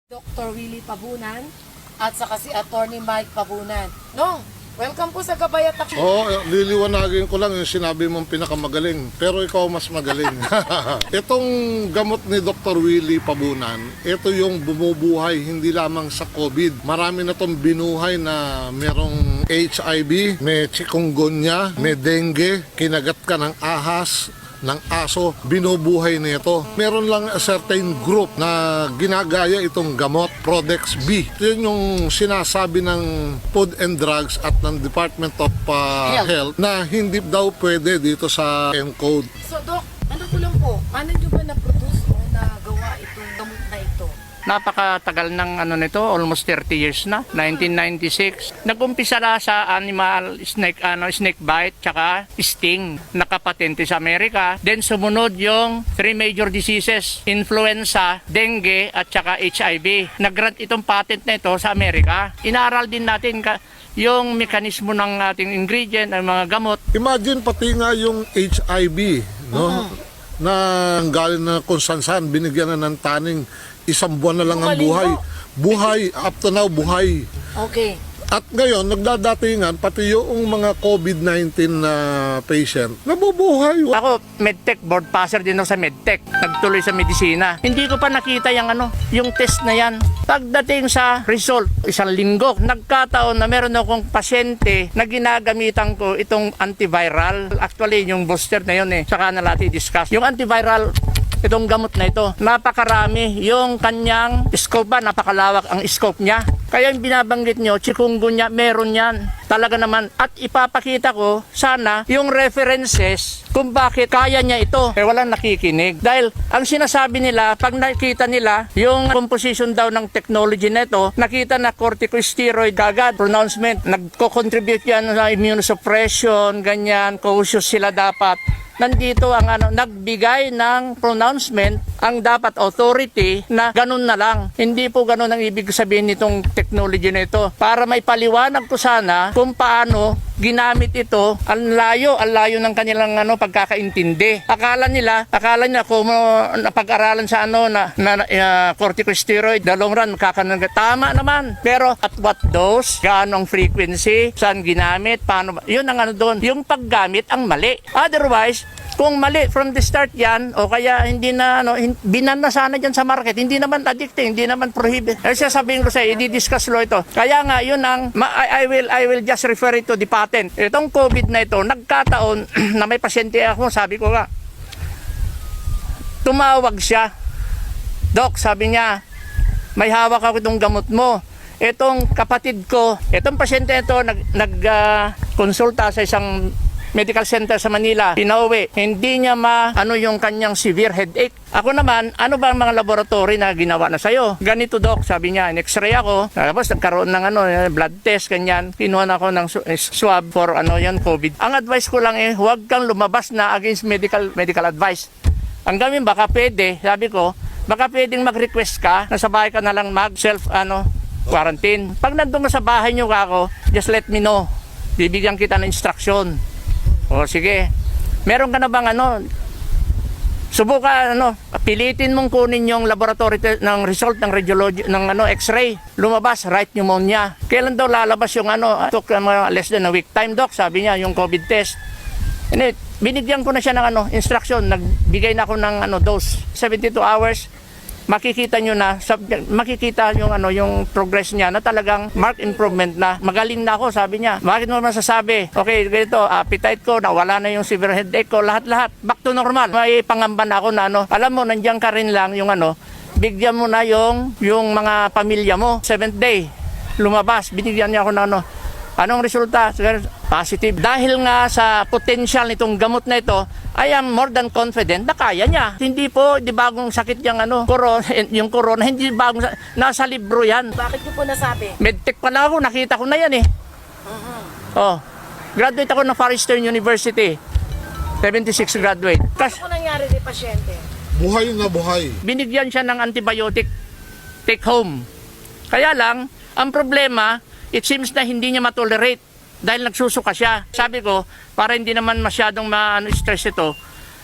Dr. Willie Pabunan at saka si Attorney Mike Pabunan. No, welcome po sa Gabay at Aksyon. Liliwanagin ko lang yung sinabi mong pinakamagaling, pero ikaw mas magaling. Itong gamot ni Dr. Willie Pabunan, ito yung bumubuhay hindi lamang sa COVID. Marami na itong binuhay na merong HIV, may chikungunya, may dengue, kinagat ka ng ahas, ng aso, binubuhay nito. Meron lang a certain group na ginagaya itong gamot, Prodex B. Yun yung sinasabi ng Food and Drugs at ng Department of Health na hindi daw pwede dito sa ENCODE. So, Doc, ano ko lang po, paano nyo ba na-produce o nagawa itong gamot na ito? Napakatagal ng nito, almost 30 years na, 1996. Nag-umpisa na sa animal snake bite tsaka sting, nakapatente sa Amerika. Then sumunod yung 3 major diseases, influenza, dengue at tsaka HIV. Nag-grant itong patent na ito sa Amerika. Inaaral din natin yung mekanismo ng ating ingredient, ng mga gamot. Imagine pati nga yung HIV, no? Na galing na kung saan binigyan na ng taning, isang buwan na lang ang buhay. Buhay, up to now, buhay. Okay. At ngayon, nagdadatingan, pati yung mga COVID-19 na patient, nabubuhay. Ako, medtech, board passer din ako sa medtech. Nagtuloy sa medisina. Hindi ko pa nakita yung test na yan. Pagdating sa result, isang linggo, nagkataon na meron akong pasyente na ginagamitan ko itong antiviral. Actually, yung booster na yun saka na natin discuss. Yung antiviral, itong gamot na ito, napakarami. Yung kanyang scope ba, napakalawak ang scope niya. Kaya yung binabanggit nyo, chikungunya, meron yan. Talaga naman. At ipapakita ko, sana, yung references kung bakit kaya niya ito. Walang nakikinig. Dahil ang sinasabi nila, pag nakita nila yung composition daw ng technology na ito, nakita na corticosteroid agad, pronouncement, nagko-contribute yan sa immunosuppression, ganyan, cautious sila dapat. Nandito ang nagbigay ng pronouncement ang dapat authority na ganun na lang. Hindi po ganun ang ibig sabihin nitong technology na ito. Para may paliwanag ko sana kung paano ginamit ito, ang layo ng kanilang pagkakaintindi. Akala nila kung napag-aralan sa corticosteroid, the long run, tama naman. Pero at what dose, gaano ang frequency, saan ginamit, paano, yun ang doon. Yung paggamit ang mali. Otherwise, kung mali from the start yan, o kaya hindi na, binan na sana dyan sa market, hindi naman addicting, hindi naman prohibit. Kasi sabihin ko sa'yo, i-discuss lo ito. Kaya nga, yun ang, I will just refer it to the patent. Itong COVID na ito, nagkataon na may pasyente ako, sabi ko nga, tumawag siya. Doc, sabi niya, may hawak ako itong gamot mo. Itong kapatid ko, itong pasyente ito, nag-konsulta sa isang medical center sa Manila, pinauwi. Hindi niya yung kanyang severe headache. Ako naman, ano ba ang mga laboratory na ginawa na sa'yo? Ganito, Doc, sabi niya, in-x-ray ako. Tapos nagkaroon ng blood test, ganyan. Kinuha na ako ng swab for COVID. Ang advice ko lang huwag kang lumabas na against medical advice. Ang gawin, baka pwede, sabi ko, baka pwedeng mag-request ka na sa bahay ka na lang mag-self quarantine. Pag nandun ka sa bahay niyo kako, just let me know. Bibigyan kita ng instruction. O sige, meron ka na bang subukan pilitin mong kunin yung laboratory ng result ng radiology ng x-ray, lumabas right pneumonia. Kailan daw lalabas yung took less than a week time, Doc, sabi niya, yung COVID test. And binigyan ko na siya ng instruction, nagbigay na ako ng dose, 72 hours. Makikita nyo na, makikita yung progress niya na talagang marked improvement na. Magaling na ako, sabi niya. Bakit mo masasabi? Okay, ganito, appetite ko, nawala na yung severe headache ko, lahat-lahat. Back to normal. May pangamba na ako na alam mo, nandiyan ka rin lang yung bigyan mo na yung mga pamilya mo. 7th day, lumabas, binigyan niya ako na anong resulta? Positive. Dahil nga sa potential nitong gamot na ito, I am more than confident na kaya niya. Hindi po, di bagong sakit yung yung corona, hindi bagong, nasa libro yan. Bakit niyo po nasabi? Medtech pala ako, nakita ko na yan Graduate ako ng Far Eastern University. 76 graduate. Ano po nangyari ni pasyente? Buhay na buhay. Binigyan siya ng antibiotic take home. Kaya lang, ang problema, it seems na hindi niya matolerate dahil nagsusuka siya. Sabi ko, para hindi naman masyadong stress ito,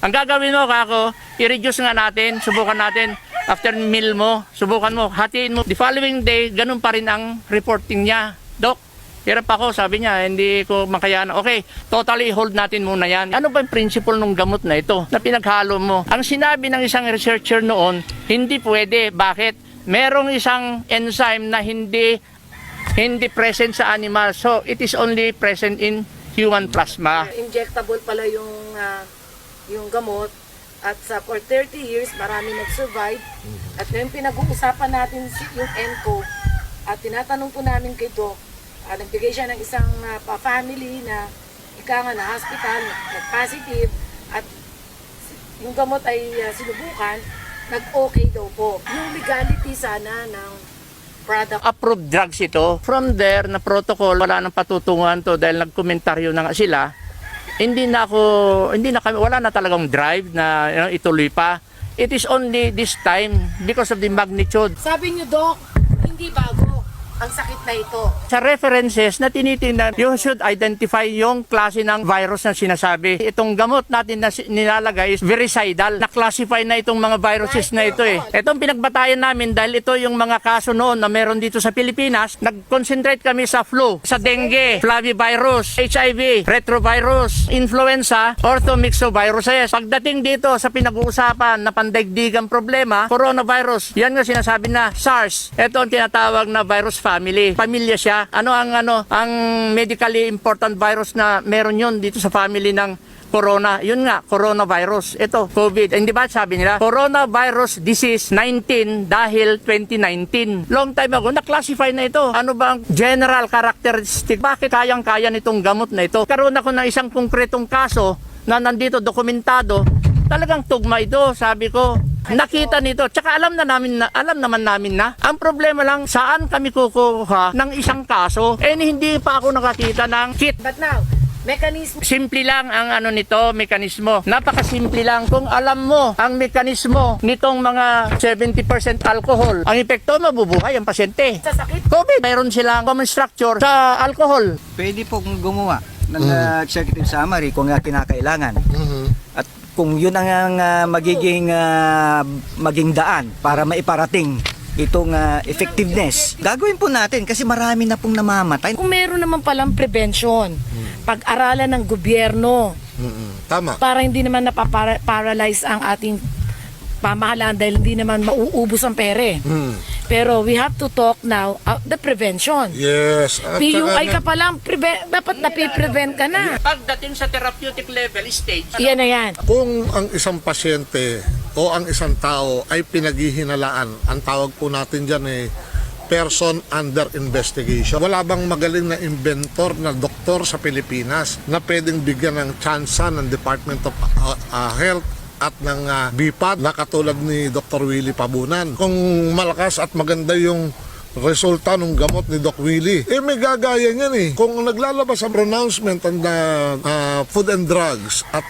ang gagawin mo kako, i-reduce nga natin, subukan natin After meal mo, subukan mo, hatiin mo. The following day, ganun pa rin ang reporting niya. Doc, hirap ako, sabi niya, hindi ko makayanan. Okay, totally hold natin muna yan. Ano ba yung principle ng gamot na ito na pinaghalo mo? Ang sinabi ng isang researcher noon, hindi pwede. Bakit? Merong isang enzyme na hindi present sa animal. So, it is only present in human plasma. Injectable pala yung gamot. At for 30 years, marami nag-survive. At ngayon pinag-uusapan natin yung ENCO. At tinatanong po namin kay Doc, nagbigay siya ng isang family na ika nga na hospital, nag-positive. At yung gamot ay sinubukan, nag-okay daw po. Yung legality sana ng product. Approved drugs ito. From there, na protocol, wala nang patutunguhan to dahil nagkomentaryo na nga sila. Wala na talagang drive na ituloy pa. It is only this time because of the magnitude. Sabi niyo, Doc, hindi bago ang sakit na ito. Sa references na tinitingnan, you should identify yung klase ng virus na sinasabi. Itong gamot natin na nilalagay is virucidal. Na-classify na itong mga viruses na ito eh. Itong pinagbatayan namin dahil ito yung mga kaso noon na meron dito sa Pilipinas. Nag-concentrate kami sa flu, sa dengue, flavivirus, HIV, retrovirus, influenza, orthomyxoviruses. Pagdating dito sa pinag-uusapan na pandaigdigang problema, coronavirus, yan nga sinasabi na SARS. Ito ang tinatawag na virus family. Pamilya siya. Ang medically important virus na meron yun dito sa family ng corona. Yun nga, coronavirus. Ito, COVID. Hindi ba sabi nila? Coronavirus disease 19 dahil 2019. Long time ago, na-classify na ito. Ano ba ang general characteristic? Bakit kayang-kaya nitong gamot na ito? Karoon ako ng isang konkretong kaso na nandito dokumentado. Talagang tugma ito, sabi ko. Nakita nito. Tsaka alam naman namin na. Ang problema lang, saan kami kukuha ng isang kaso? Hindi pa ako nakakita ng kit. But now, mechanism. Simple lang ang mekanismo. Napakasimple lang. Kung alam mo ang mekanismo nitong mga 70% alcohol, ang epekto, mabubuhay ang pasyente. Sa sakit. COVID, mayroon silang common structure sa alcohol. Pwede po kung gumawa ng executive summary kung kinakailangan. At kung yun ang maging daan para maiparating itong effectiveness, gagawin po natin kasi marami na pong namamatay. Kung meron naman palang prevention, pag-aralan ng gobyerno, Tama. para hindi naman napaparalyze ang ating pamahalaan dahil hindi naman mauubos ang pere. Pero we have to talk now the prevention. Yes. At PUI ka pa lang, dapat napiprevent ka na. Pagdating sa therapeutic level stage, Yan na yan. kung ang isang pasyente o ang isang tao ay pinaghihinalaan, ang tawag po natin dyan person under investigation. Wala bang magaling na inventor na doktor sa Pilipinas na pwedeng bigyan ng tsansa ng Department of Health at ng BIPAD na katulad ni Dr. Willie Pabunan? Kung malakas at maganda yung resulta ng gamot ni Doc Willie, may gagaya niyan Kung naglalabas ang pronouncement ng Food and Drugs at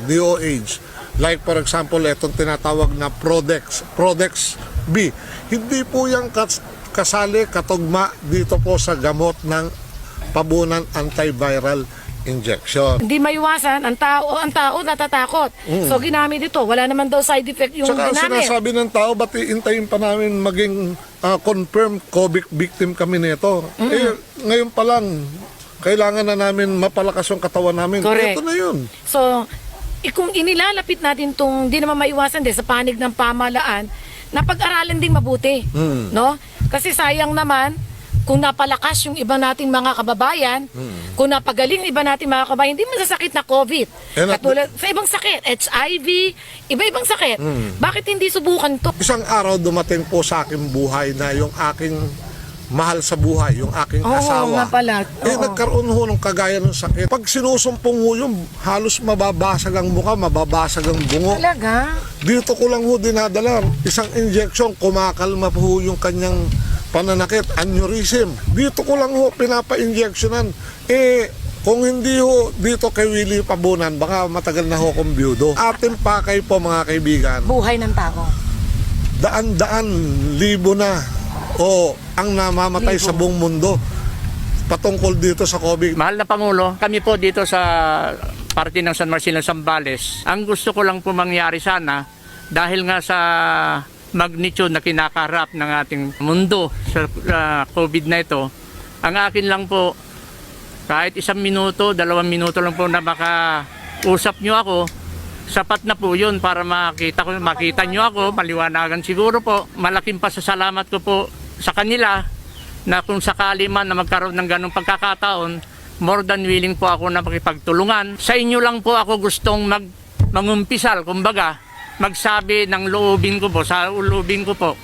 DOH, like for example, itong tinatawag na Prodex B, hindi po yung kasali katugma dito po sa gamot ng Pabunan antiviral injection. Hindi maiwasan, ang tao natatakot. So ginamit ito, wala naman daw side effect yung Saka ginamit. sinasabi ng tao, ba't iintayin pa namin maging confirmed COVID victim kami nito? Ngayon pa lang, kailangan na namin mapalakas yung katawan namin. Correct. Ito na yun. So, kung inilalapit natin itong, di naman maiwasan din sa panig ng pamahalaan, na pag-aralan ding mabuti. No? Kasi sayang naman, kung napalakas yung iba nating mga kababayan, kung napagaling yung iba nating mga kababayan, hindi masasakit na COVID. Katulad sa ibang sakit, HIV, iba-ibang sakit. Bakit hindi subukan to? Isang araw dumating po sa aking buhay na yung aking mahal sa buhay, yung aking asawa. nga pala. Nagkaroon ho ng kagaya ng sakit. Pag sinusumpong ho yung halos mababasag ang mukha, mababasag ang bungo. Talaga? Dito ko lang ho dinadala. Isang injection, kumakalma po yung kanyang pananakit, aneurysm. Dito ko lang ho pinapa-injectionan. Kung hindi ho dito kay Willie Pabunan, baka matagal na ho kong byudo. Ating pakay po mga kaibigan, Buhay ng tao. daan-daan, libo na ang namamatay sa buong mundo patungkol dito sa COVID. mahal na Pangulo, kami po dito sa parte ng San Marcelino, Zambales, ang gusto ko lang po mangyari sana, dahil nga sa magnitude na kinakarap ng ating mundo sa COVID na ito, ang akin lang po, kahit 1 minuto, 2 minuto lang po na makausap nyo ako, sapat na po yun para makita nyo ako, maliwanagan siguro po. Malaking pasasalamat ko po sa kanila na kung sakali man na magkaroon ng ganong pagkakataon, more than willing po ako na makipagtulungan. Sa inyo lang po ako gustong mangumpisal, kumbaga, magsabi ng loobin ko po, sa loobin ko po.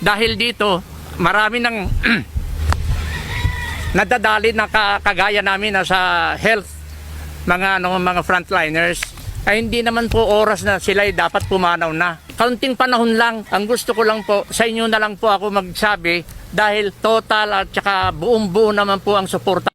Dahil dito, marami ng nadadali na kagaya namin na sa health, mga frontliners, ay hindi naman po oras na sila ay dapat pumanaw na. Kaunting panahon lang, ang gusto ko lang po, sa inyo na lang po ako magsabi dahil total at saka buong buo naman po ang suporta